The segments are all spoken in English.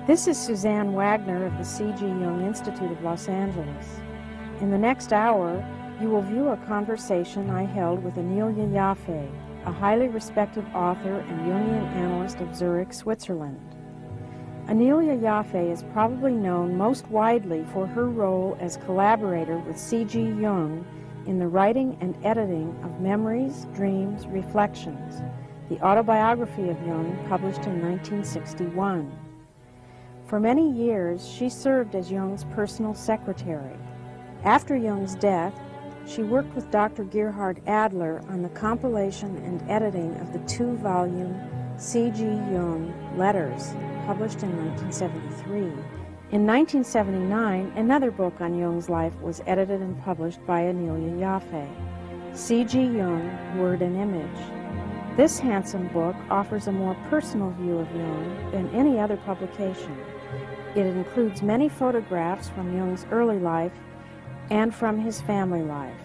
This is Suzanne Wagner of the C.G. Jung Institute of Los Angeles. In the next hour, you will view a conversation I held with Aniela Jaffé, a highly respected author and Jungian analyst of Zurich, Switzerland. Aniela Jaffé is probably known most widely for her role as collaborator with C.G. Jung in the writing and editing of Memories, Dreams, Reflections, the autobiography of Jung published in 1961. For many years, she served as Jung's personal secretary. After Jung's death, she worked with Dr. Gerhard Adler on the compilation and editing of the two-volume C.G. Jung Letters, published in 1973. In 1979, another book on Jung's life was edited and published by Aniela Jaffé, C.G. Jung, Word and Image. This handsome book offers a more personal view of Jung than any other publication. It includes many photographs from Jung's early life and from his family life.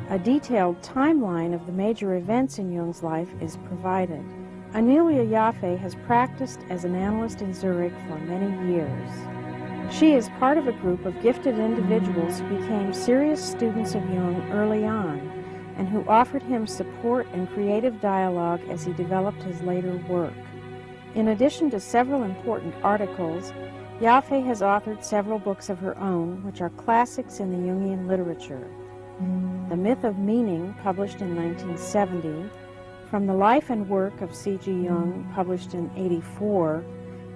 A detailed timeline of the major events in Jung's life is provided. Aniela Jaffé has practiced as an analyst in Zurich for many years. She is part of a group of gifted individuals who became serious students of Jung early on and who offered him support and creative dialogue as he developed his later work. In addition to several important articles, Jaffé has authored several books of her own, which are classics in the Jungian literature. The Myth of Meaning, published in 1970, From the Life and Work of C.G. Jung, published in 1984,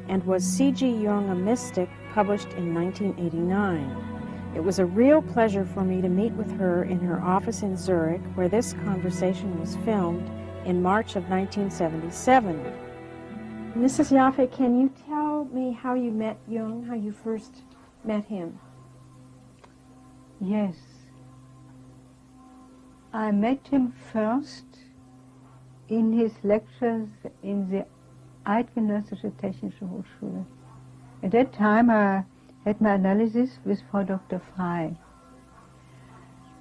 and Was C.G. Jung a Mystic, published in 1989. It was a real pleasure for me to meet with her in her office in Zurich, where this conversation was filmed in March of 1977. Mrs. Jaffé, can you tell me how you met Jung, how you first met him? Yes. I met him first in his lectures in the Eidgenössische Technische Hochschule. At that time I had my analysis with Frau Dr. Frey.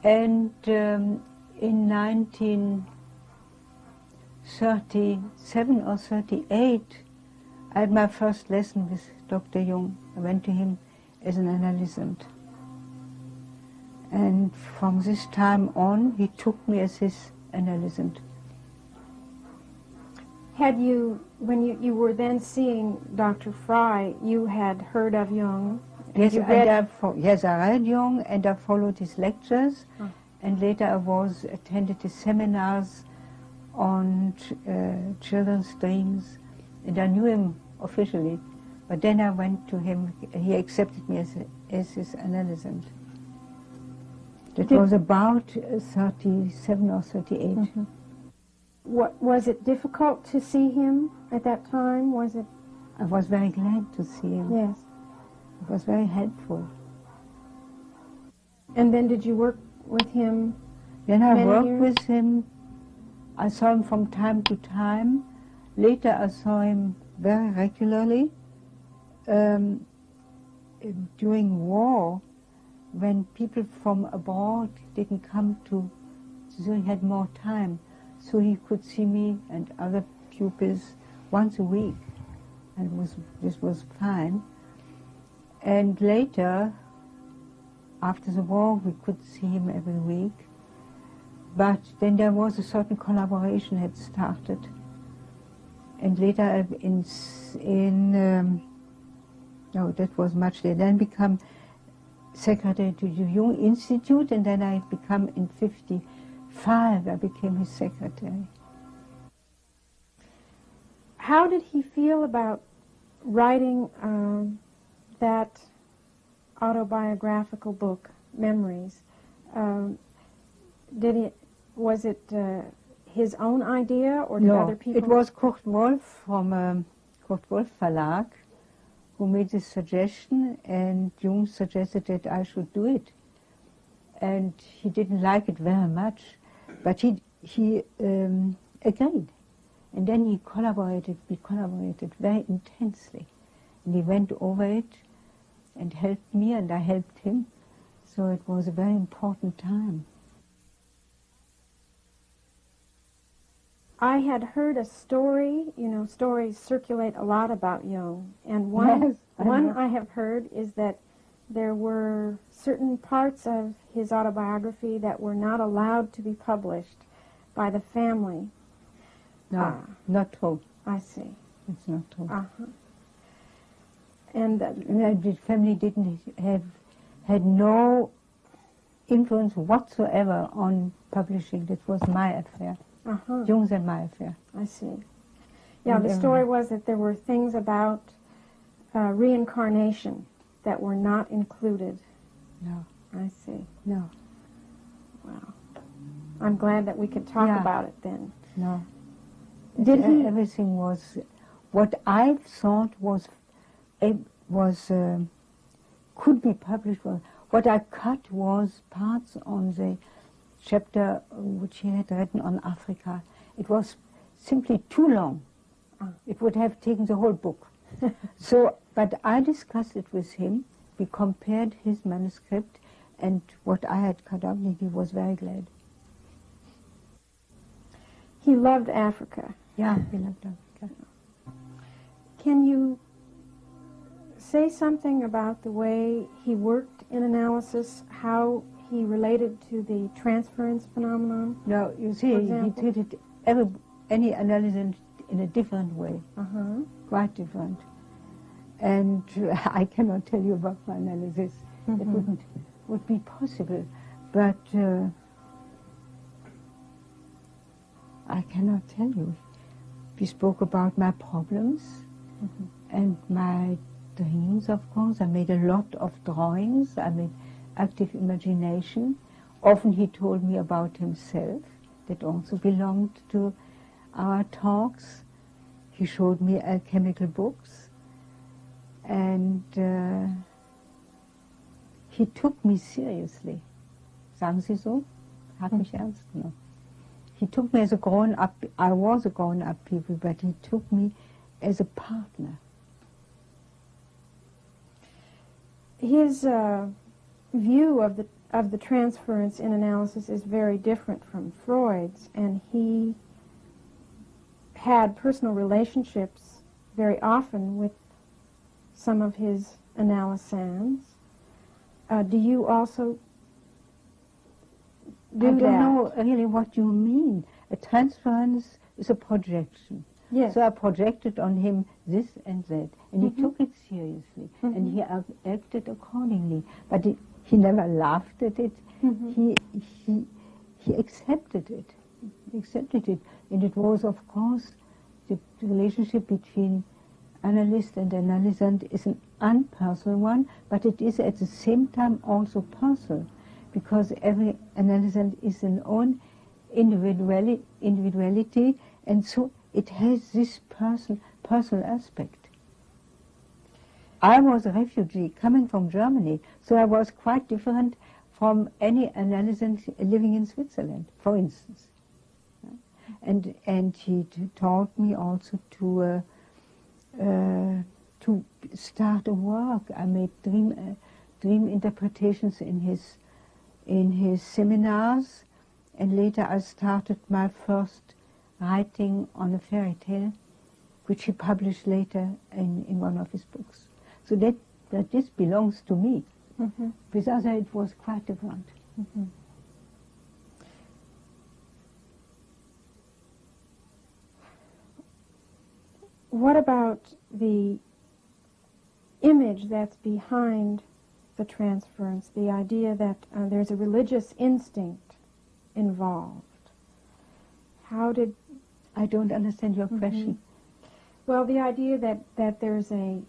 And in 1937 or 38, I had my first lesson with Dr. Jung. I went to him as an analysant. And from this time on, he took me as his analysant. Had you, when you were then seeing Dr. Frey, you had heard of Jung? Yes, I read Jung and I followed his lectures. Oh. And later I attended his seminars on children's dreams. And I knew him officially. But then I went to him, he accepted me as his analysant. That was about 37 or 38. Mm-hmm. Was it difficult to see him at that time? Was it? I was very glad to see him. Yes. It was very helpful. And then did you work with him? Then I worked with him. I saw him from time to time. Later I saw him very regularly. During war, when people from abroad didn't come to, so he had more time. So he could see me and other pupils once a week, and this was fine. And later, after the war, we could see him every week. But then there was a certain collaboration had started. And later, no, that was much later. Then become secretary to the Jung Institute, and then I become in 1955, I became his secretary. How did he feel about writing that autobiographical book, Memories? Was it his own idea, or did other people? It was Kurt Wolf from Kurt Wolf Verlag who made this suggestion, and Jung suggested that I should do it. And he didn't like it very much, but he agreed. And then we collaborated very intensely. And he went over it and helped me, and I helped him. So it was a very important time. I had heard a story, you know, stories circulate a lot about Jung, and one I have heard is that there were certain parts of his autobiography that were not allowed to be published by the family. No, not true. I see. It's not true. Uh-huh. And the family had no influence whatsoever on publishing. That was my affair. uh-huh. Jung's and my affair. I see. Yeah, the story was that there were things about reincarnation that were not included. No. I see. No. Wow. I'm glad that we could talk about it then. No. Did he? Everything was what I thought was could be published. What I cut was parts on the chapter which he had written on Africa. It was simply too long. It would have taken the whole book. So, but I discussed it with him. We compared his manuscript and what I had cut out, and he was very glad. He loved Africa. Yeah, he loved Africa. Can you say something about the way he worked in analysis, how he related to the transference phenomenon? No, you see, he treated any analysis in a different way, quite different. And I cannot tell you about my analysis. It would be possible, but I cannot tell you. We spoke about my problems and my dreams, of course. I made a lot of drawings. I made active imagination. Often he told me about himself. That also belonged to our talks. He showed me alchemical books. And he took me seriously. Sagen Sie so? Hat mich ernst genommen. He took me as a grown-up, I was a grown-up people, but he took me as a partner. His view of the transference in analysis is very different from Freud's, and he had personal relationships very often with some of his analysans. Do you also do that? I don't know really what you mean. A transference is a projection. Yes. So I projected on him this and that, and he took it seriously, and he acted accordingly. But he never laughed at it. He accepted it. He accepted it, and it was, of course, the relationship between analyst and analysand is an unpersonal one, but it is at the same time also personal, because every analysand is an own individuality, and so it has this personal aspect. I was a refugee coming from Germany, so I was quite different from any analysand living in Switzerland, for instance. And he taught me also to start a work. I made dream interpretations in his seminars, and later I started my first writing on a fairy tale, which he published later in one of his books. So that this belongs to me. With other, it was quite different. What about the image that's behind the transference, the idea that there's a religious instinct involved? How did... I don't understand your question. Well, the idea that there's a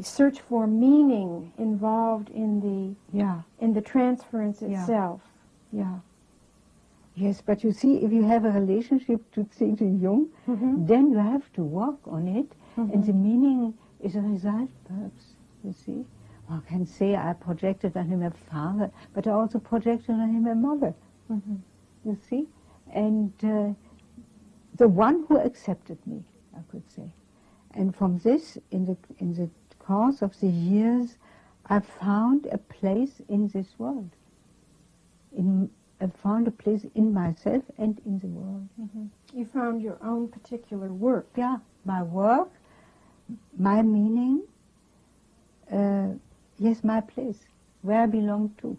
search for meaning involved in the transference itself. Yeah. Yes, but you see, if you have a relationship to Jung, then you have to work on it, and the meaning is a result, perhaps, you see. One can say I projected on him a father, but I also projected on him a mother, you see. And the one who accepted me, I could say. And from this, in the course of the years, I found a place in this world, in found a place in myself and in the world. Mm-hmm. You found your own particular work. Yeah, my work, my meaning, yes, my place, where I belong to.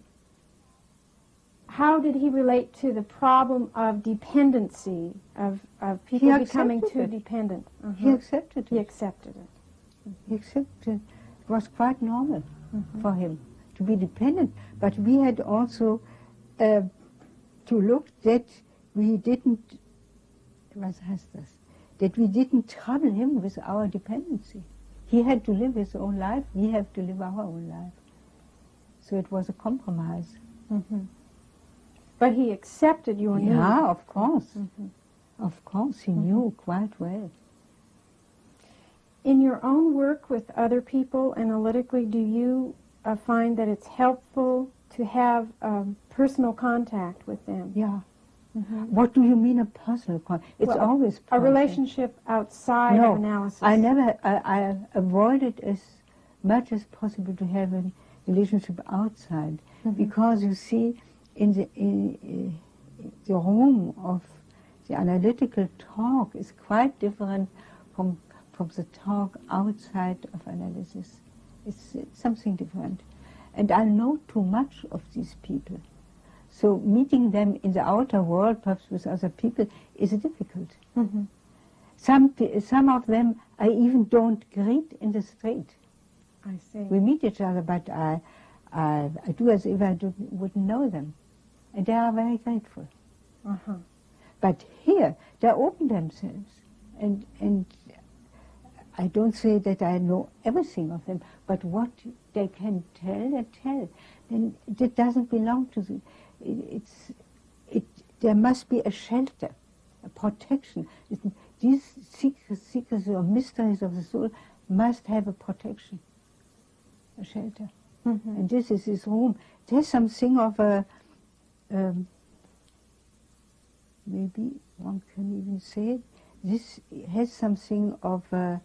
How did he relate to the problem of dependency, of people becoming too dependent? Uh-huh. He accepted it. He accepted it. He accepted it. It was quite normal for him to be dependent. But we had also to look that we didn't, that we didn't trouble him with our dependency. He had to live his own life, we have to live our own life. So it was a compromise. Mm-hmm. But he accepted your need. Yeah, of course. Of course, he knew quite well. In your own work with other people analytically, do you find that it's helpful to have personal contact with them? Yeah. What do you mean a personal contact? It's always personal. A relationship outside of analysis. I avoided as much as possible to have a relationship outside, because you see, in the room of the analytical talk is quite different from the talk outside of analysis. It's something different. And I know too much of these people. So meeting them in the outer world, perhaps with other people, is difficult. Some of them I even don't greet in the street. I see. We meet each other, but I do as if I wouldn't know them. And they are very grateful. But here, they open themselves. And I don't say that I know everything of them, but what they can tell, they tell. And that doesn't belong to the... There must be a shelter, a protection. These secrets or mysteries of the soul must have a protection, a shelter. And this is his room. There's something of a... maybe one can even say it. This has something of a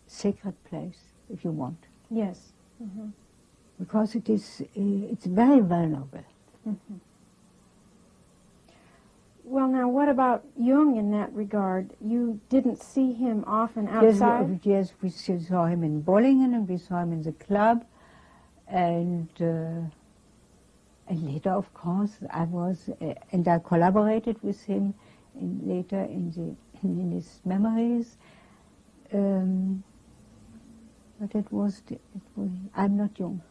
sacred place, if you want. Yes. Because it's very vulnerable. Well, now, what about Jung in that regard? You didn't see him often outside? Yes, we saw him in Bollingen, and we saw him in the club, and later, of course, I collaborated with him later in his memories. But I'm not Jung.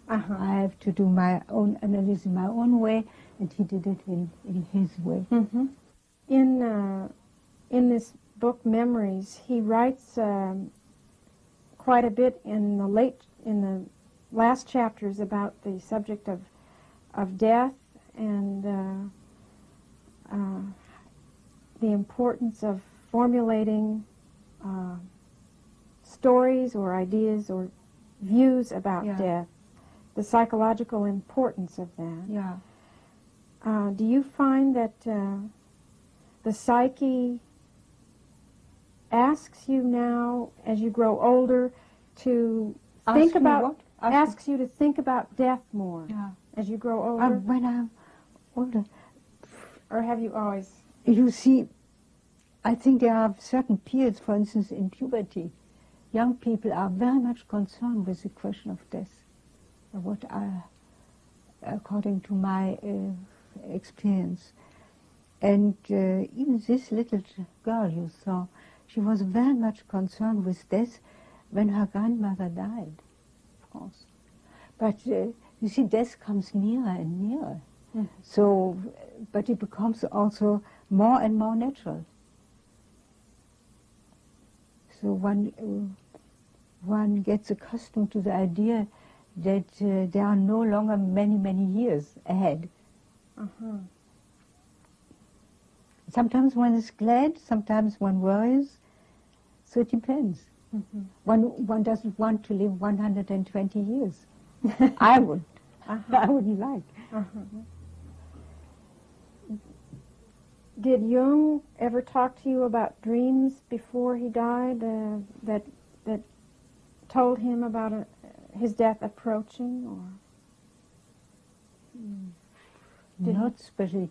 I have to do my own analysis in my own way, and he did it in his way. In this book, Memories, he writes quite a bit in the last chapters about the subject of death and the importance of formulating stories or ideas or views about death, the psychological importance of that. Yeah. Do you find that the psyche asks you now, as you grow older, to think about, asks you to think about death more as you grow older? When I'm older. Or have you always? You see, I think there are certain periods, for instance, in puberty, young people are very much concerned with the question of death. According to my experience. And even this little girl you saw, she was very much concerned with death when her grandmother died, of course. But you see, death comes nearer and nearer. So, but it becomes also more and more natural. So one gets accustomed to the idea that there are no longer many, many years ahead. Sometimes one is glad, sometimes one worries, so it depends. One doesn't want to live 120 years. I wouldn't. I wouldn't like. Did Jung ever talk to you about dreams before he died that told him about his death approaching? Or Not especially.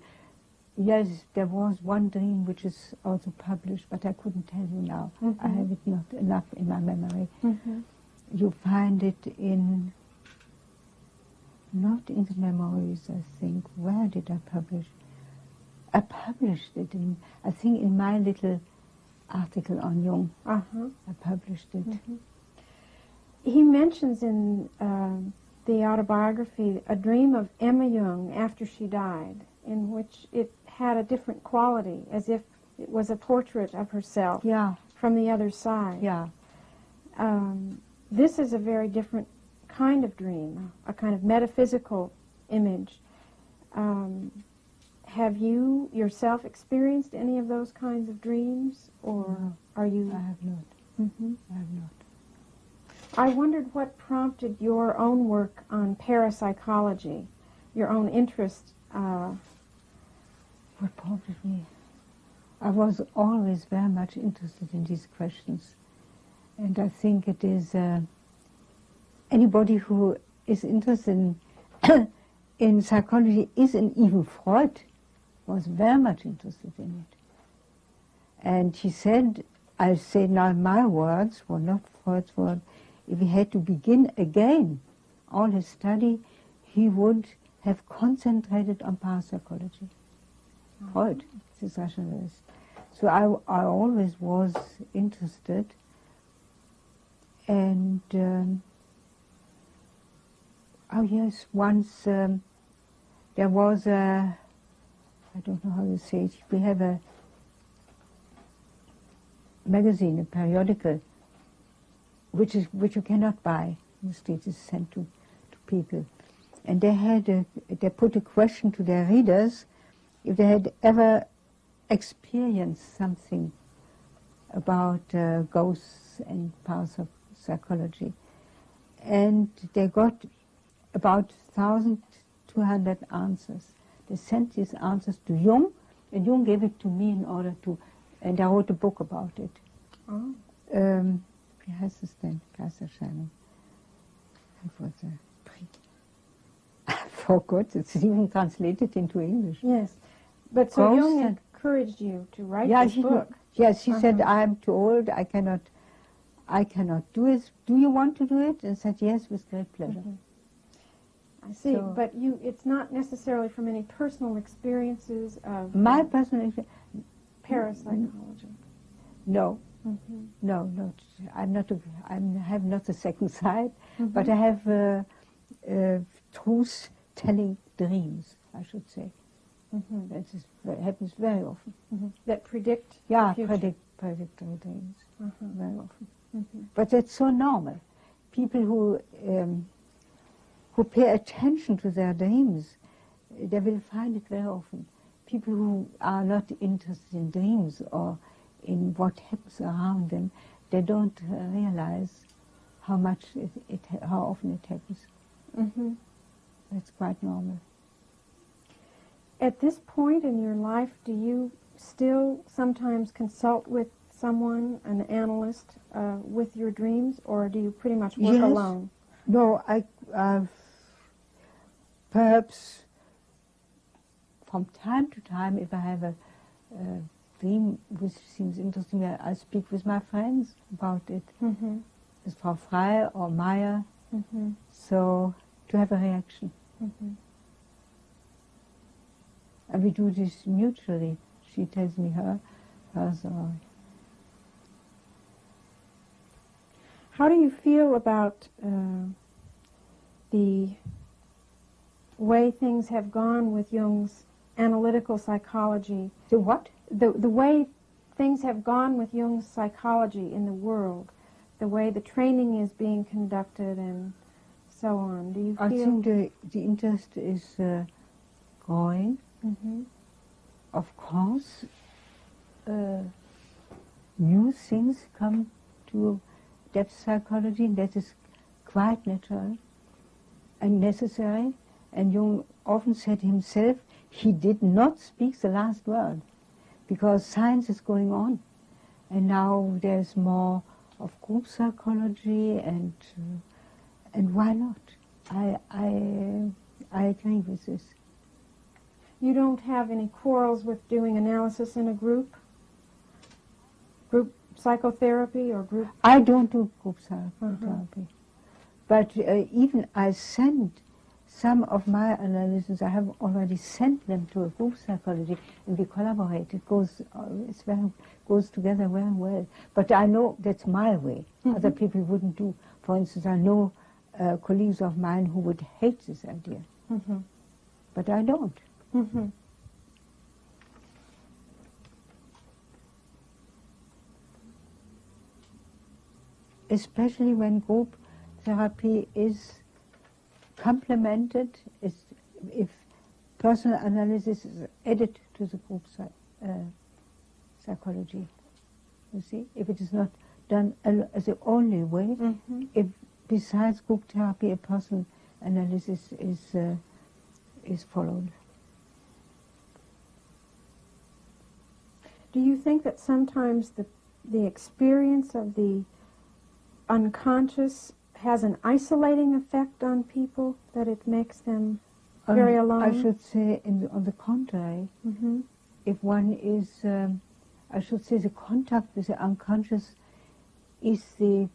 Yes, there was one dream which is also published, but I couldn't tell you now. I have it not enough in my memory. You find it in, not in the memories, I think. Where did I publish? I published it in, I think, in my little article on Jung. I published it. He mentions in the autobiography a dream of Emma Jung after she died, in which it had a different quality, as if it was a portrait of herself from the other side. This is a very different kind of dream, a kind of metaphysical image. Have you yourself experienced any of those kinds of dreams, or are you? I have not. I have not. I wondered what prompted your own work on parapsychology, your own interest. What prompted me? I was always very much interested in these questions. And I think it is anybody who is interested in psychology and even Freud was very much interested in it. And he said, I say now my words were not Freud's words, if he had to begin again all his study, he would have concentrated on parapsychology. Freud, this rationalist. So I always was interested. And, oh yes, once there was a, I don't know how to say it, we have a magazine, a periodical, which you cannot buy in the streets, is sent to people. And they put a question to their readers if they had ever experienced something about ghosts and parapsychology. And they got about 1,200 answers. They sent these answers to Jung, and Jung gave it to me in order to, and I wrote a book about it. Wie heißt es denn? Geisterscheinung. I forgot, it's even translated into English. Yes, but so Jung encouraged you to write this book. Yes, he said, I'm too old, I cannot do it. Do you want to do it? And said, yes, with great pleasure. I see, so, but it's not necessarily from any personal experiences of my personal parapsychology. No. No, I have not the second side, but I have truth-telling dreams, I should say. That happens very often. That predict the future. predict dreams, very often. But that's so normal. People who pay attention to their dreams, they will find it very often. People who are not interested in dreams or in what happens around them, they don't realize how much how often it happens. That's quite normal. At this point in your life, do you still sometimes consult with someone, an analyst, with your dreams, or do you pretty much work alone? No, I've perhaps from time to time, if I have a dream which seems interesting, I speak with my friends about it. With Frau Frey or Meyer, so to have a reaction. And we do this mutually. She tells me her story. How do you feel about the way things have gone with Jung's analytical psychology? The what? The way things have gone with Jung's psychology in the world, the way the training is being conducted and so on. Do you feel? I think the interest is growing. Of course, new things come to depth psychology. That is quite natural and necessary. And Jung often said himself, he did not speak the last word, because science is going on. And now there's more of group psychology, and why not? I agree with this. You don't have any quarrels with doing analysis in a group? Group psychotherapy or group? I don't do group psychotherapy. But even I send some of my analysis, I have already sent them to a group psychology, and we collaborate. It goes, goes together very well. But I know that's my way. Other people wouldn't do. For instance, I know colleagues of mine who would hate this idea. But I don't. Especially when group therapy is complemented, if personal analysis is added to the group psychology. You see, if it is not done as the only way, if besides group therapy a personal analysis is followed. Do you think that sometimes the experience of the unconscious has an isolating effect on people, that it makes them very alone? I should say, on the contrary, if one is, I should say the contact with the unconscious is the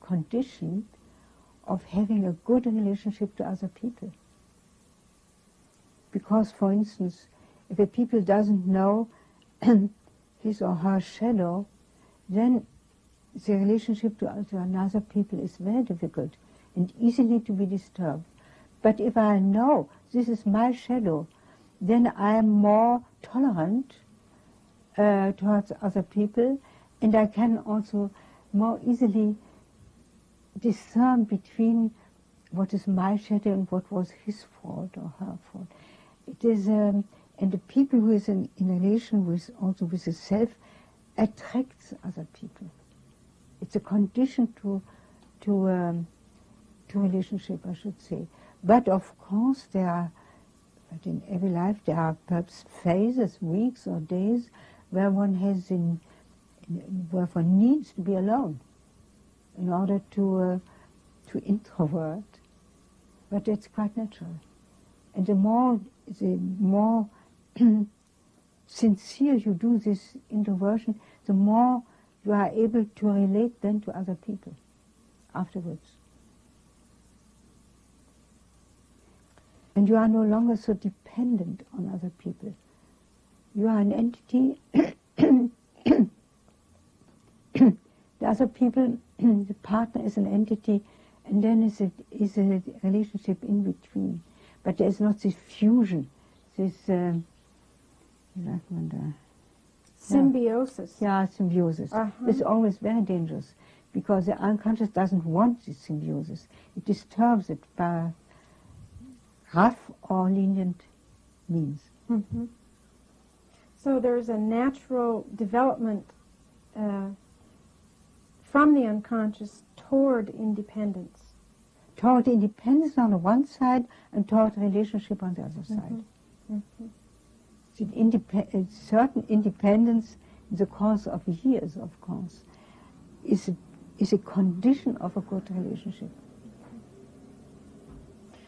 condition of having a good relationship to other people. Because, for instance, if a people doesn't know his or her shadow, then the relationship to another people is very difficult and easily to be disturbed. But if I know this is my shadow, then I am more tolerant towards other people, and I can also more easily discern between what is my shadow and what was his fault or her fault. It is, and the people who is in relation with also with the self attracts other people. It's a condition to relationship, I should say. But of course but in every life there are perhaps phases, weeks or days, where one has where one needs to be alone in order to introvert. But that's quite natural. And the more sincere you do this introversion, the more you are able to relate then to other people afterwards. And you are no longer so dependent on other people. You are an entity. The other people, the partner is an entity, and then is a relationship in between. But there is not this fusion, this symbiosis. Yeah, symbiosis. It's always very dangerous, because the unconscious doesn't want this symbiosis. It disturbs it by rough or lenient means. So there's a natural development from the unconscious toward independence. Toward independence on the one side and toward relationship on the other side. Certain independence in the course of years, of course, is a condition of a good relationship.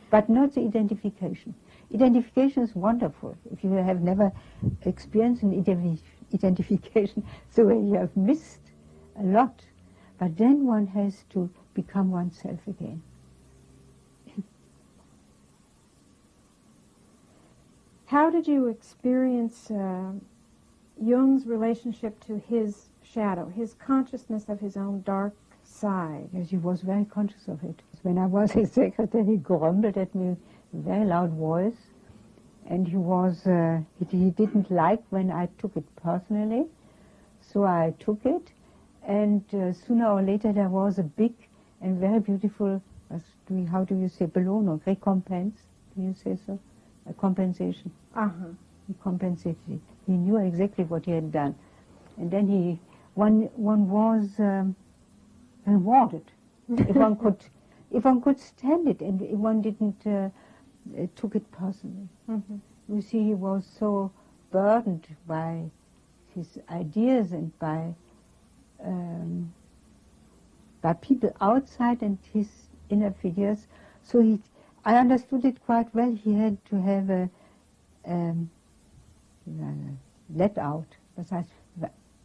But not the identification. Identification is wonderful. If you have never experienced an identification, so you have missed a lot. But then one has to become oneself again. How did you experience Jung's relationship to his shadow, his consciousness of his own dark side? Yes, he was very conscious of it. When I was his secretary, he grumbled at me with a very loud voice, and he didn't like when I took it personally, so I took it, and sooner or later there was a big and very beautiful, how do you say, Belohnung, recompense, do you say so? A compensation. He compensated. He knew exactly what he had done. And then one was rewarded. if one could stand it, and if one didn't took it personally. You see, he was so burdened by his ideas and by people outside and his inner figures. So I understood it quite well. He had to have a let out, das heißt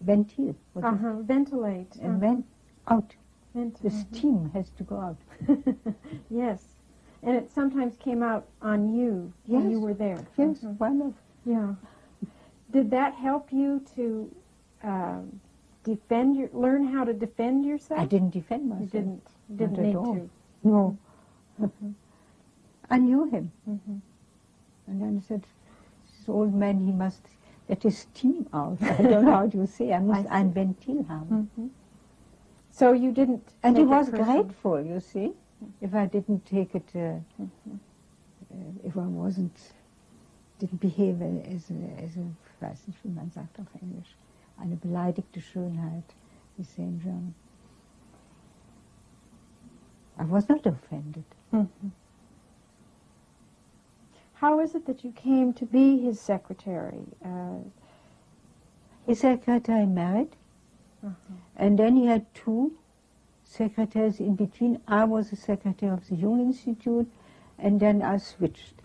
Ventil. Ventilate. And vent out. The Mm-hmm. steam has to go out. Yes. And it sometimes came out on you when you were there. Yes, why not? Yeah. Did that help you to learn how to defend yourself? I didn't defend myself. You didn't Not need at all. to. No. I knew him. Mm-hmm. And then I said, this old man, he must let his steam out. I don't know how to say. I must ein Ventil haben. Mm-hmm. So you didn't. And he take it was personally. grateful, you see, if I didn't take it, if I didn't behave as a, weiß nicht, wie man sagt auf Englisch, eine beleidigte Schönheit, we say in German. I was not offended. Mm-hmm. How is it that you came to be his secretary? His secretary married, and then he had two secretaries in between. I was the secretary of the Jung Institute, and then I switched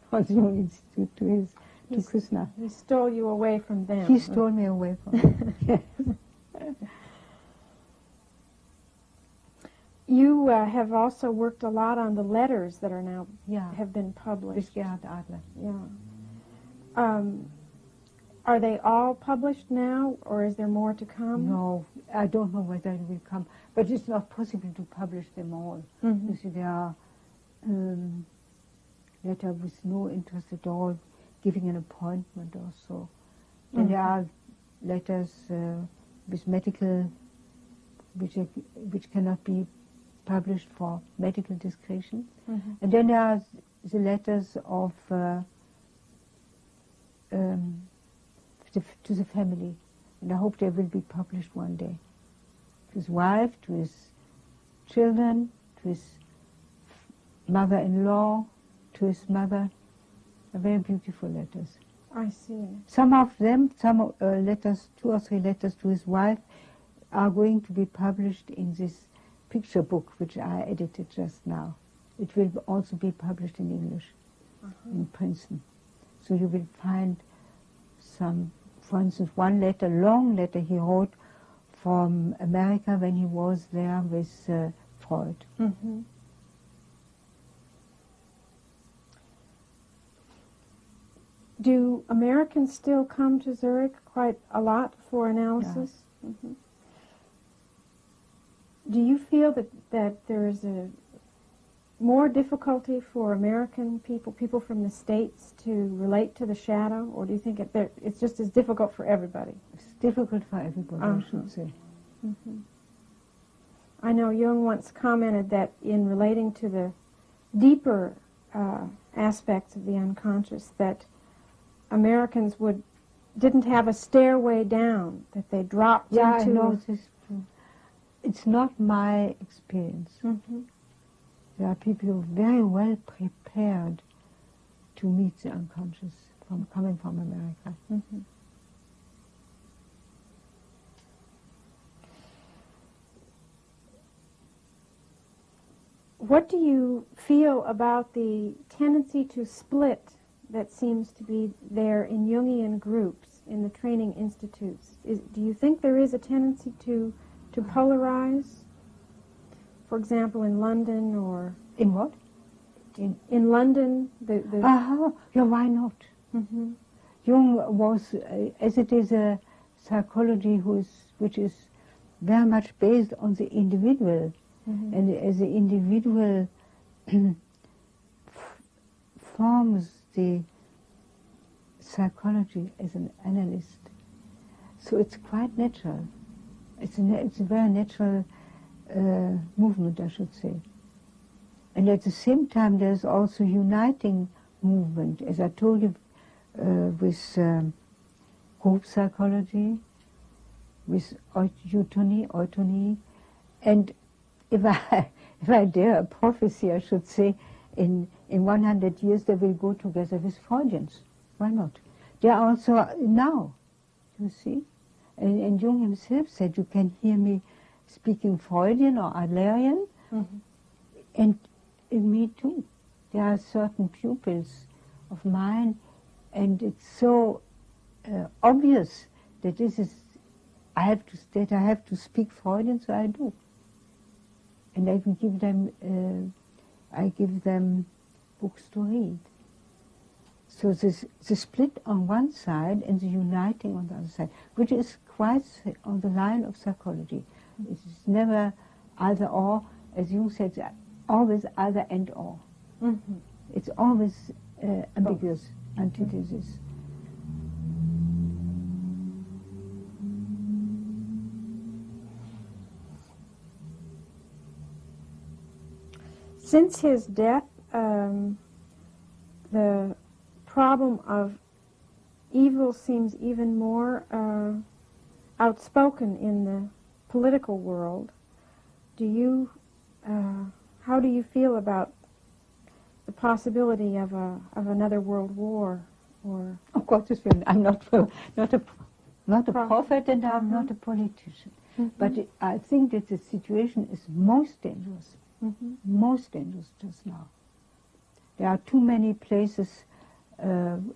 from the Jung Institute to Krishna. He stole you away from them. He stole me away from them. Yes. You have also worked a lot on the letters that are now have been published. With Gerhard Adler. Yeah. Are they all published now, or is there more to come? No, I don't know whether it will come, but it's not possible to publish them all. Mm-hmm. You see, there are letters with no interest at all, giving an appointment or so. Then there are letters with medical, which cannot be published for medical discretion. Mm-hmm. And then there are the letters of to the family, and I hope they will be published one day. To his wife, to his children, to his mother-in-law, to his mother. Very beautiful letters. I see. Some of them, letters, 2 or 3 letters to his wife, are going to be published in this picture book which I edited just now. It will also be published in English in Princeton. So you will find some, for instance, one letter, long letter he wrote from America when he was there with Freud. Mm-hmm. Do Americans still come to Zurich quite a lot for analysis? Yeah. Mm-hmm. Do you feel that there is a more difficulty for American people from the States to relate to the shadow, or do you think it's just as difficult for everybody? It's difficult for everybody, I should say. Mm-hmm. I know Jung once commented that in relating to the deeper aspects of the unconscious, that Americans didn't have a stairway down, that they dropped into... I know this is true. It's not my experience. Mm-hmm. There are people who are very well prepared to meet the unconscious coming from America. Mm-hmm. What do you feel about the tendency to split that seems to be there in Jungian groups, in the training institutes? Do you think there is a tendency to polarize? For example, in London or... In what? In London, Yeah, why not? Mm-hmm. Jung was, as it is a psychology which is very much based on the individual, Mm-hmm. and as the individual forms the psychology as an analyst. So it's quite natural. It's a very natural movement, I should say. And at the same time, there's also uniting movement, as I told you, with group psychology, with autonomy, and if I dare a prophecy, I should say, in 100 years they will go together with Freudians. Why not? They are also now, you see. And Jung himself said, you can hear me speaking Freudian or Adlerian, Mm-hmm. and me too. there are certain pupils of mine, and it's so obvious that this is, I have to speak Freudian, so I do. And I can give them books to read. So this, the split on one side and the uniting on the other side, which is quite on the line of psychology. It is never either or, as Jung said, always either and or. Mm-hmm. It's always ambiguous, antithesis. Since his death, the problem of evil seems even more outspoken in the political world. How do you feel about the possibility of another world war? Or of course, I'm not a prophet, and I'm not a politician. Mm-hmm. But I think that the situation is most dangerous. Mm-hmm. Most dangerous just now. There are too many places with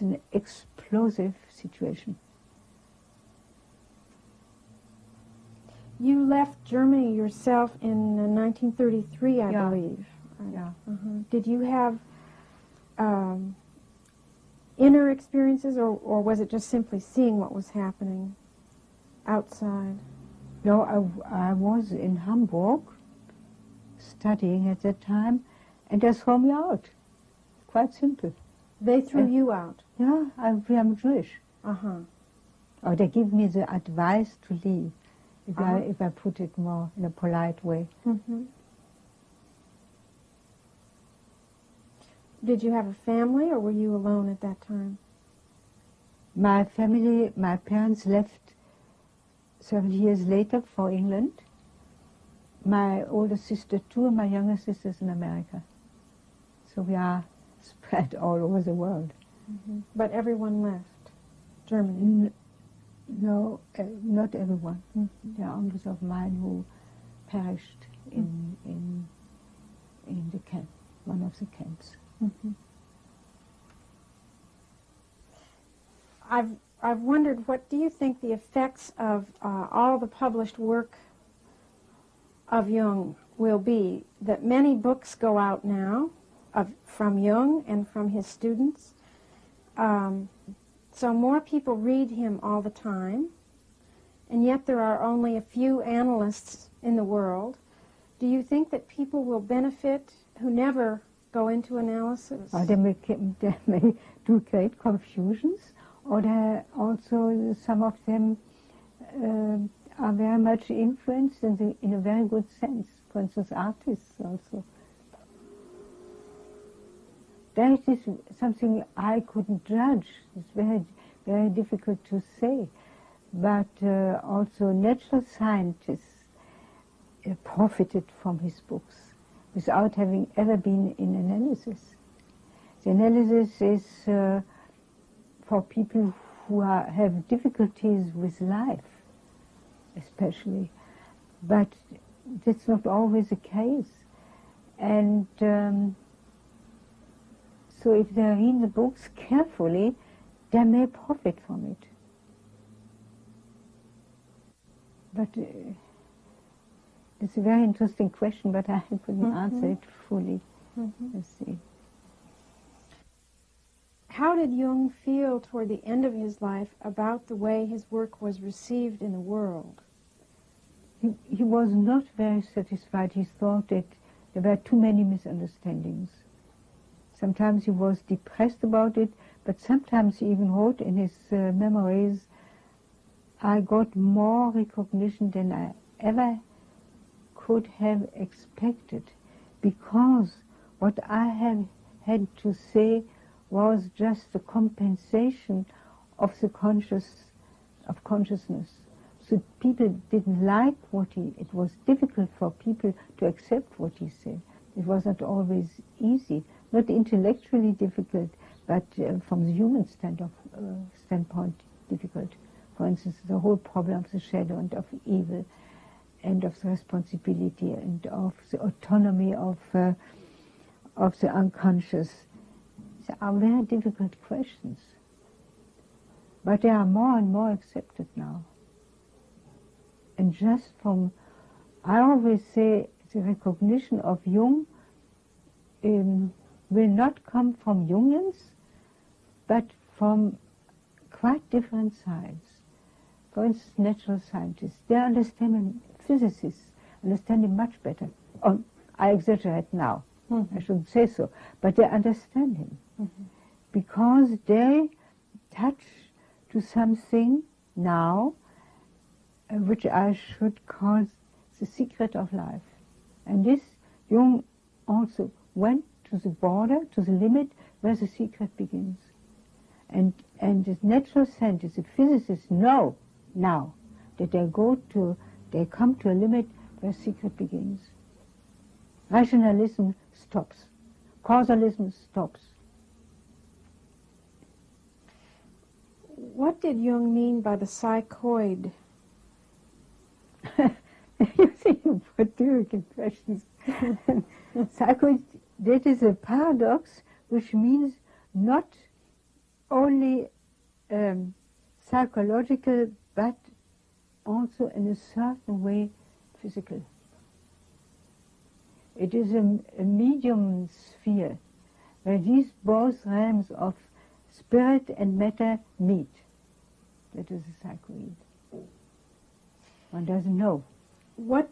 an explosive situation. You left Germany yourself in 1933, I believe. Yeah. Uh-huh. Did you have inner experiences, or was it just simply seeing what was happening outside? No, I was in Hamburg studying at that time, and they threw me out. Quite simple. They threw you out? Yeah, I'm Jewish. Uh-huh. Or they give me the advice to leave, if I put it more in a polite way. Mm-hmm. Did you have a family, or were you alone at that time? My family, my parents left several years later for England. My older sister too, and my younger sister's in America. So we are spread all over the world. Mm-hmm. But everyone left Germany? No, not everyone. Mm-hmm. There are uncles of mine who perished in the camp, one of the camps. Mm-hmm. I've wondered, what do you think the effects of all the published work of Jung will be? That many books go out now from Jung and from his students. So more people read him all the time, and yet there are only a few analysts in the world. Do you think that people will benefit who never go into analysis? They may do great confusions, or also some of them are very much influenced in a very good sense. For instance, artists also. That is something I couldn't judge. It's very, very difficult to say. But also natural scientists profited from his books without having ever been in analysis. The analysis is for people who have difficulties with life, especially. But that's not always the case. And so if they read the books carefully, they may profit from it. But it's a very interesting question, but I couldn't answer it fully. Let's see. How did Jung feel toward the end of his life about the way his work was received in the world? He was not very satisfied. He thought that there were too many misunderstandings. Sometimes he was depressed about it, but sometimes he even wrote in his memories, I got more recognition than I ever could have expected, because what I have had to say was just the compensation of the consciousness. So people didn't like it was difficult for people to accept what he said. It was not always easy, not intellectually difficult, but from the human standpoint difficult. For instance, the whole problem of the shadow and of evil, and of the responsibility, and of the autonomy of of the unconscious are very difficult questions. But they are more and more accepted now. And just from, I always say, the recognition of Jung will not come from Jungians, but from quite different sides. For instance, natural scientists, they understand him, physicists understand him much better. Oh, I exaggerate now, I shouldn't say so, but they understand him because they touch to something now which I should call the secret of life. And this Jung also went to the border, to the limit where the secret begins. And the natural scientists, the physicists know now that they come to a limit where secret begins. Rationalism stops. Causalism stops. What did Jung mean by the psychoid? You see, you put difficult questions. Psychoid, that is a paradox which means not only psychological, but also in a certain way physical. It is a medium sphere where these both realms of spirit and matter meet. That is a psychoid. One doesn't know. What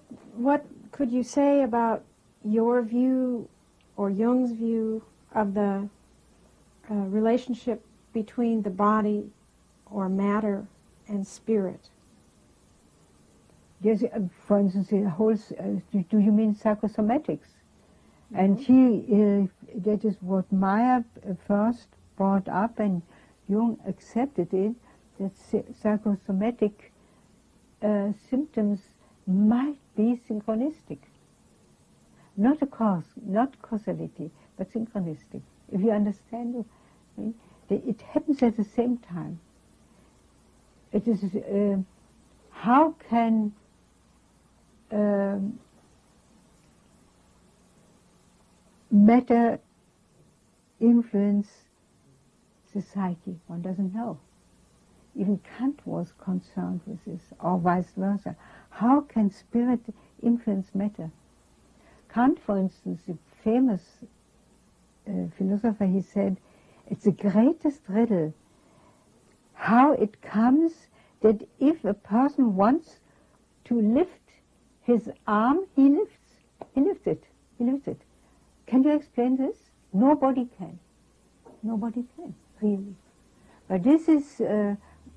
could you say about your view or Jung's view of the relationship between the body or matter and spirit? Yes, for instance, the whole, do you mean psychosomatics? And he, that is what Meyer first brought up, and Jung accepted it, that psychosomatic symptoms might be synchronistic. Not causality, but synchronistic. If you understand, it happens at the same time. It is, how can matter influence the psyche? One doesn't know. Even Kant was concerned with this, or vice versa. How can spirit influence matter? Kant, for instance, the famous philosopher, he said, it's the greatest riddle how it comes that if a person wants to lift his arm, he lifts it. Can you explain this? Nobody can. Nobody can, really. But this is,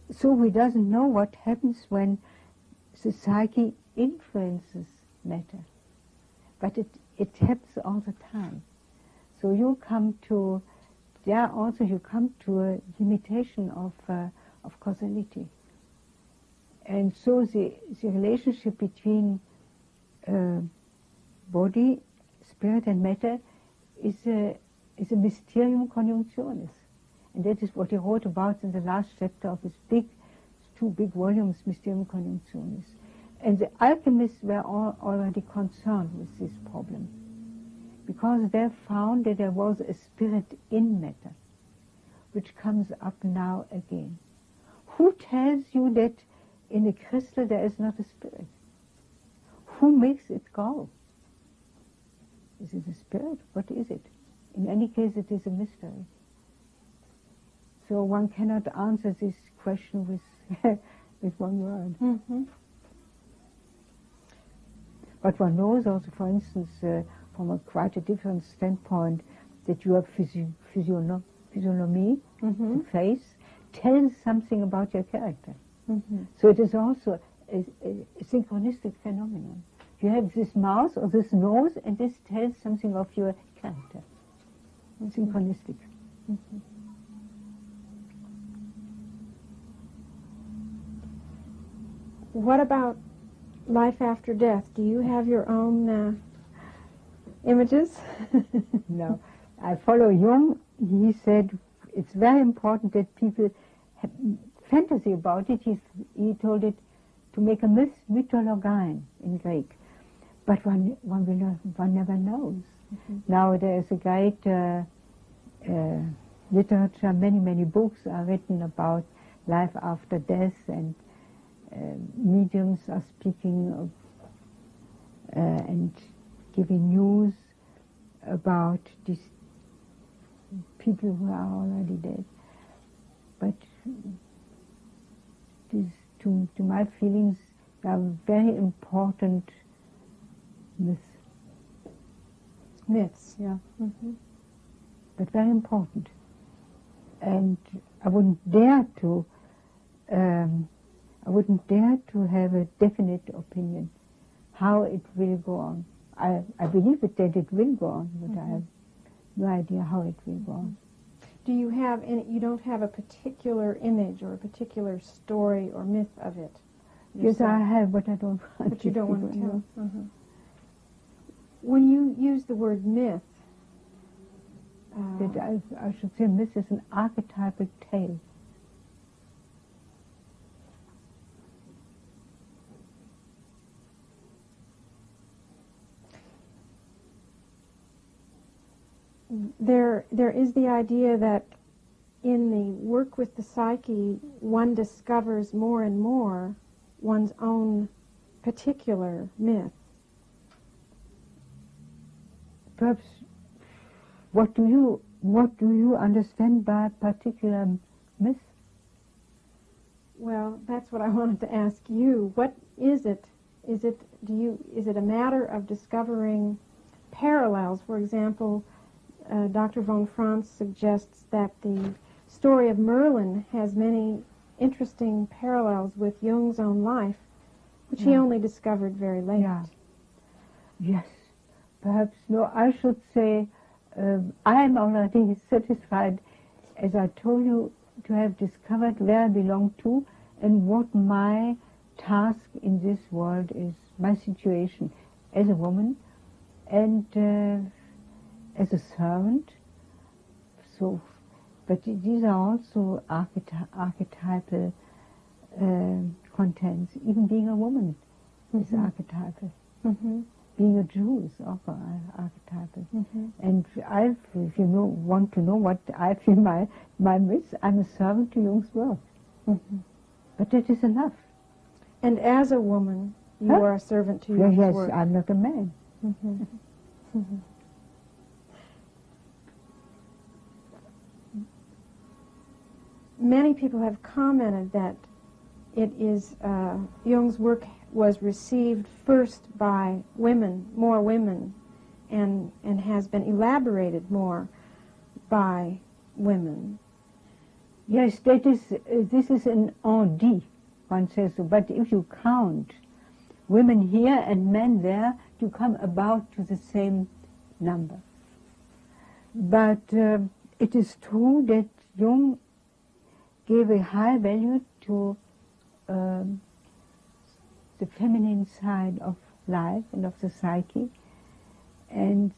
so we doesn't know what happens when the psyche influences matter. But it happens all the time. So you come to, also you come to a limitation of causality. And so the relationship between body, spirit and matter is a mysterium conjunctionis. And that is what he wrote about in the last chapter of his two big volumes, Mysterium Conjunctionis. And the alchemists were already concerned with this problem, because they found that there was a spirit in matter, which comes up now again. Who tells you that in a crystal there is not a spirit? Who makes it go? Is it a spirit? What is it? In any case, it is a mystery. So one cannot answer this question with with one word. Mm-hmm. But one knows also, for instance, from quite a different standpoint, that your physiognomy, the face, tells something about your character. Mm-hmm. So it is also a synchronistic phenomenon. You have this mouth or this nose, and this tells something of your character. Synchronistic. Mm-hmm. What about life after death? Do you have your own images? No. I follow Jung. He said it's very important that people have fantasy about it. He told it to make a mythologein in Greek. But one never knows. Now there is a great literature, many books are written about life after death, and mediums are speaking of, and giving news about these people who are already dead. But these, to my feelings, are very important myths. Myths, yeah. But very important. And I wouldn't dare to have a definite opinion how it will go on. I believe that it will go on, but I have no idea how it will go on. Do you have any, you don't have a particular image or a particular story or myth of it? Yes, I have, but I don't want But you don't want to tell. know. When you use the word myth, That I should say myth is an archetypal tale. there is the idea that in the work with the psyche, one discovers more and more one's own particular myth. Perhaps, what do you understand by particular myth? Well, that's what I wanted to ask you. What is it? Is it a matter of discovering parallels? For example, Dr. von Franz suggests that the story of Merlin has many interesting parallels with Jung's own life, which he only discovered very late. Yeah. Yes. Perhaps, no, I should say I am already satisfied, as I told you, to have discovered where I belong to and what my task in this world is, my situation as a woman and as a servant. So, but these are also archetypal contents. Even being a woman is archetypal. Being a Jew is also archetypal. And if you want to know what I feel my myth, I'm a servant to Jung's work. But it is enough. And as a woman, you are a servant to Jung's work. Yes, I'm not a man. Many people have commented that it is Jung's work was received first by women, more women, and has been elaborated more by women. Yes, that is. This is an on dit, one says so. But if you count women here and men there, you come about to the same number. But it is true that Jung gave a high value to the feminine side of life and of the psyche, and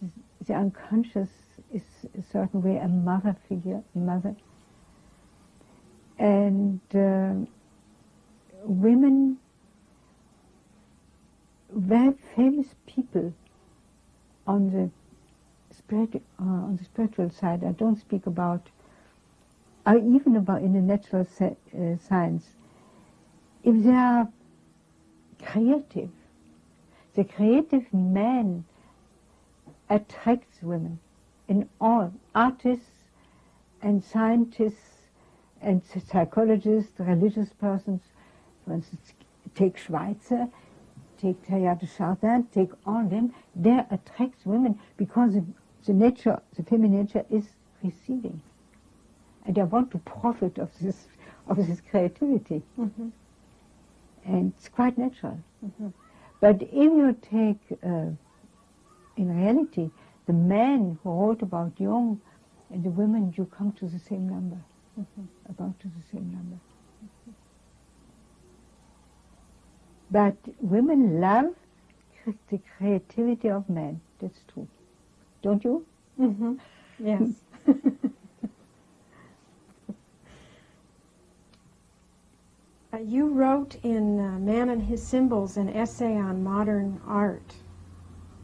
the unconscious is a certain way a mother figure, mother. And women, very famous people on the spiritual side, I don't speak about, or even about in the natural science, if they are creative, the creative man attracts women in all, artists and scientists and psychologists, religious persons. For instance, take Schweitzer, take Teilhard de Chardin, take all of them, they attract women because the nature, the feminine nature is receiving. And they want to profit of this creativity. And it's quite natural. But if you take, in reality, the men who wrote about Jung and the women, you come to the same number, about to the same number. But women love the creativity of men, that's true. Don't you? Yes. You wrote in Man and His Symbols an essay on modern art.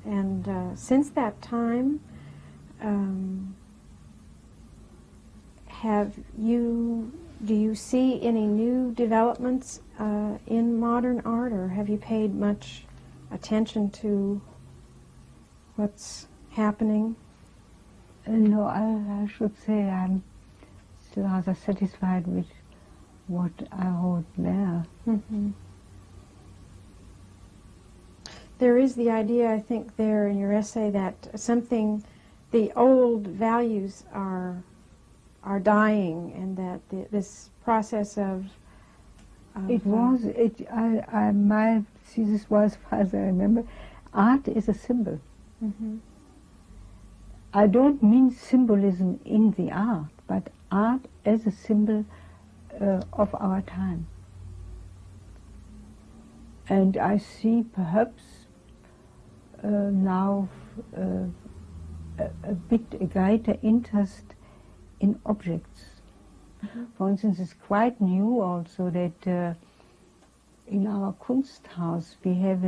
And since that time, do you see any new developments in modern art, or have you paid much attention to what's happening? No, I should say I'm still rather satisfied with what I wrote there. Mm-hmm. There is the idea, I think, there in your essay that the old values are dying, and that this process of my thesis was, as far as I remember, art is a symbol. Mm-hmm. I don't mean symbolism in the art, but art as a symbol of our time. And I see perhaps now a greater interest in objects. Mm-hmm. For instance, it's quite new also that in our Kunsthaus we have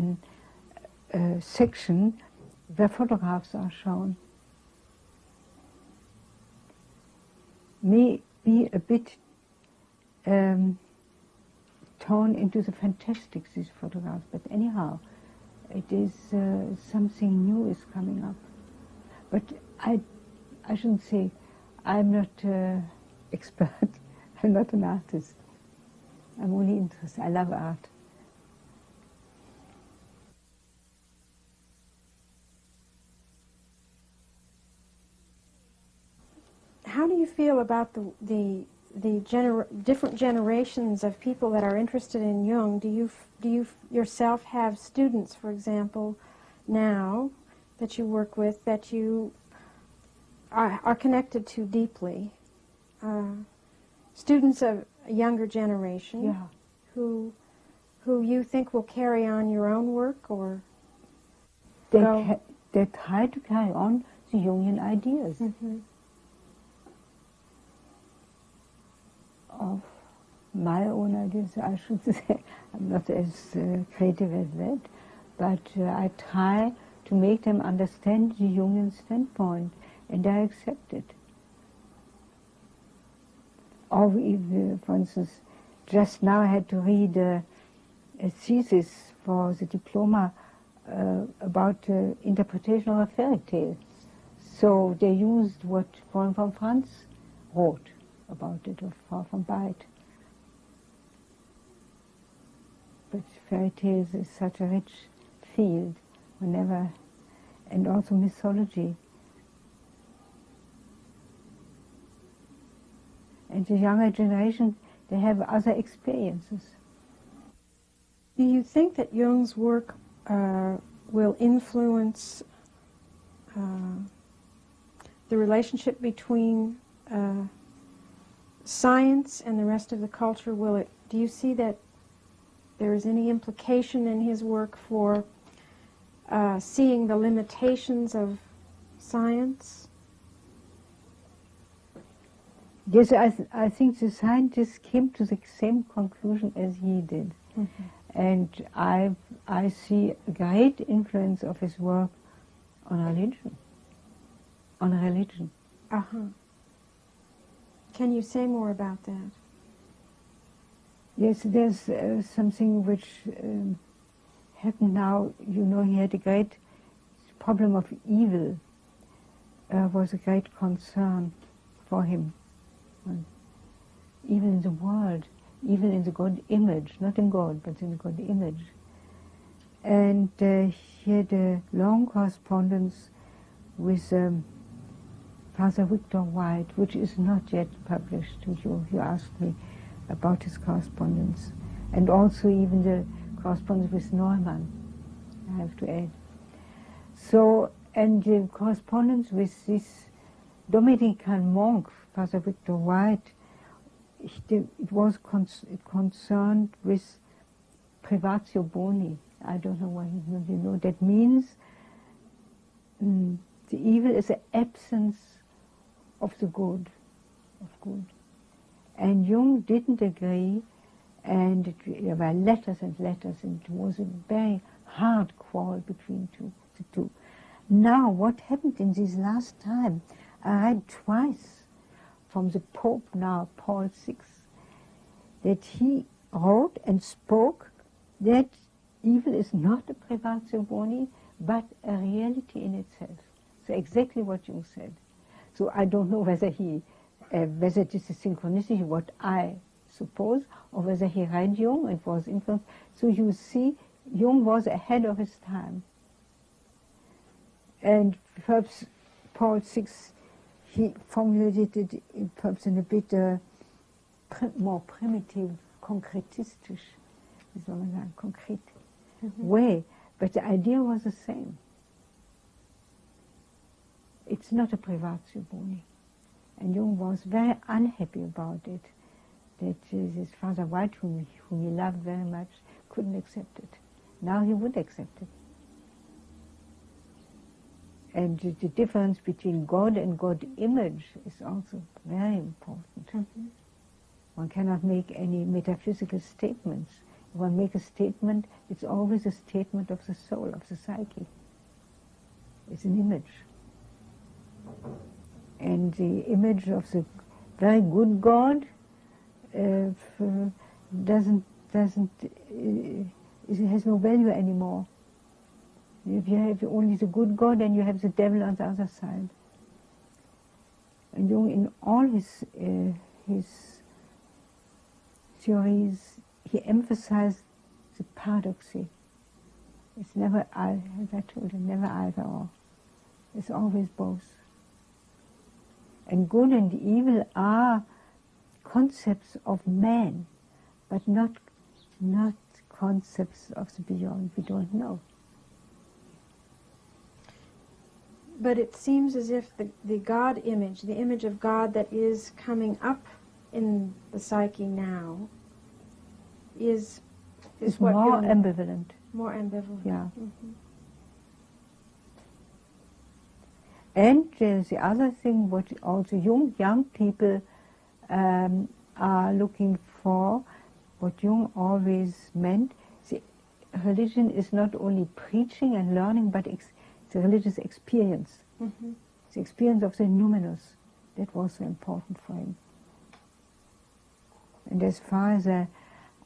a section where photographs are shown. May be a bit torn into the fantastic, these photographs, but anyhow, it is something new is coming up. But I shouldn't say, I'm not expert, I'm not an artist. I'm only interested, I love art. How do you feel about the different generations of people that are interested in Jung? Do you yourself have students, for example, now that you work with that you are connected to deeply? Students of a younger generation, yeah, who you think will carry on your own work, or they try to carry on the Jungian ideas. Mm-hmm. Of my own ideas, I should say. I'm not as creative as that, but I try to make them understand the Jungian standpoint, and I accept it. Or if, for instance, just now I had to read a thesis for the diploma about interpretation of a fairy tale. So they used what Paul von Franz wrote about it, or Far from Bite. But fairy tales is such a rich field, whenever, and also mythology. And the younger generation, they have other experiences. Do you think that Jung's work will influence the relationship between science and the rest of the culture? Do you see that there is any implication in his work for seeing the limitations of science? Yes, I think the scientists came to the same conclusion as he did. Mm-hmm. And I see a great influence of his work on religion. Uh-huh. Can you say more about that? Yes, there's something which happened now. You know, he had a great problem of evil, was a great concern for him. Evil in the world, evil in the God image, not in God, but in the God image. And he had a long correspondence with Father Victor White, which is not yet published. You asked me about his correspondence. And also even the correspondence with Neumann, I have to add. So, and the correspondence with this Dominican monk, Father Victor White, it was concerned with privatio boni. I don't know why you know. That means the evil is the absence of the good, And Jung didn't agree, and there were letters and letters, and it was a very hard quarrel between the two. Now, what happened in this last time, I read twice from the Pope now, Paul VI, that he wrote and spoke that evil is not a privatio boni, but a reality in itself. So exactly what you said. So I don't know whether whether this is synchronicity, what I suppose, or whether he read Jung and was influenced. So you see, Jung was ahead of his time. And perhaps Paul VI, he formulated it perhaps in a bit more primitive, concretistisch, wie soll man sagen, concrete way. But the idea was the same. It's not a privatio boni. And Jung was very unhappy about it, that his father White, whom he loved very much, couldn't accept it. Now he would accept it. And the difference between God and God image is also very important. One cannot make any metaphysical statements. If one makes a statement, it's always a statement of the soul, of the psyche. It's an image. And the image of the very good God it has no value anymore. If you have only the good God, and you have the devil on the other side. And Jung, in all his theories, he emphasized the paradoxy. It's never, as I told you, never either or. It's always both. And good and evil are concepts of man, but not concepts of the beyond. We don't know. But it seems as if the God image, the image of God that is coming up in the psyche now, is what more ambivalent. More ambivalent. Yeah. And there's the other thing, what also young people are looking for, what Jung always meant, the religion is not only preaching and learning, but the religious experience. The experience of the numinous. That was so important for him. And as far as I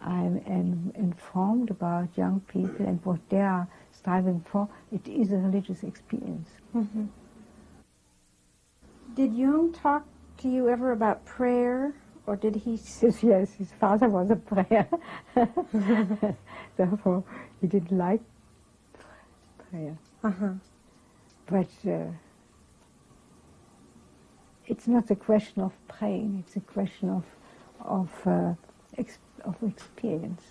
am informed about young people and what they are striving for, it is a religious experience. Did Jung talk to you ever about prayer, or did he? Yes, his father was a prayer. Therefore, he didn't like prayer. But it's not a question of praying; it's a question of experience.